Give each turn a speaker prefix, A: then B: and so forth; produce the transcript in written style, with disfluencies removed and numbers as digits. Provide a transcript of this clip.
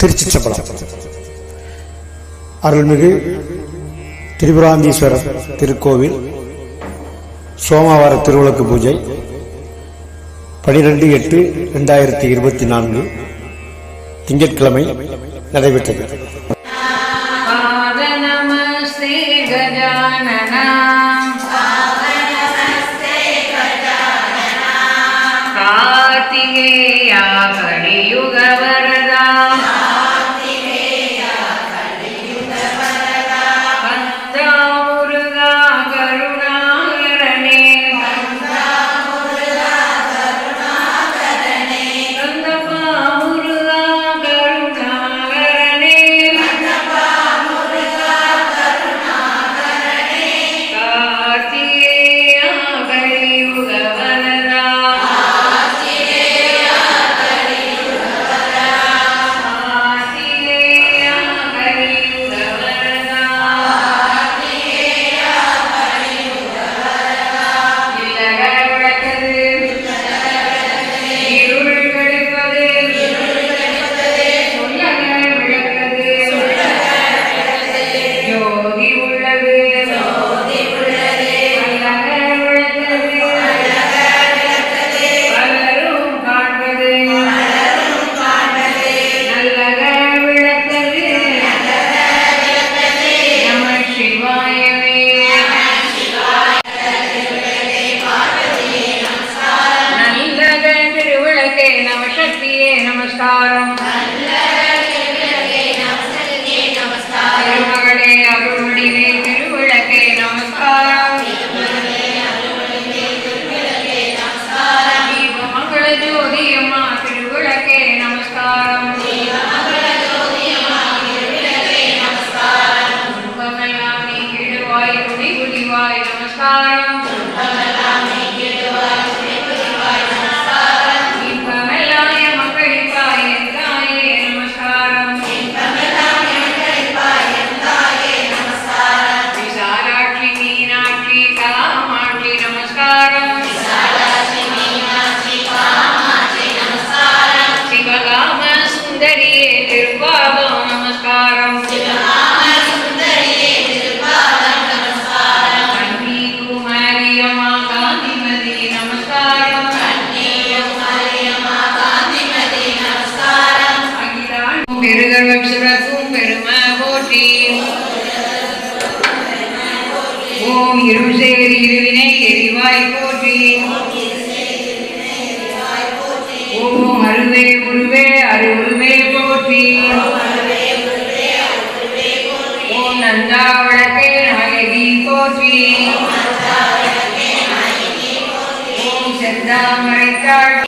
A: திருச்சிற்றம்பலம். அருள்மிகு திரிபுராந்தீஸ்வரர் திருக்கோவில் சோமவார திருவிளக்கு பூஜை 12/8/2024 திங்கட்கிழமை நடைபெற்றது.
B: நமஸ்காரம். திருமகளே அருள்வடிவே திருவிளக்கே நமஸ்காரம். தீபமங்கள ஜோதியம்மா திருவிளக்கே நமஸ்காரம். துன்பமெல்லாம் நீக்கிடுவாய் குடி குடிவாய் நமஸ்காரம். ஓம் இருசேரி இருவினை எரிவாய் போற்றி. ஓம் அருவே உருவே அருவுருவே போற்றி. ஓம் நந்தா வழக்கே நாயகி போற்றி. ஓம் செந்தாமரைத்தாள்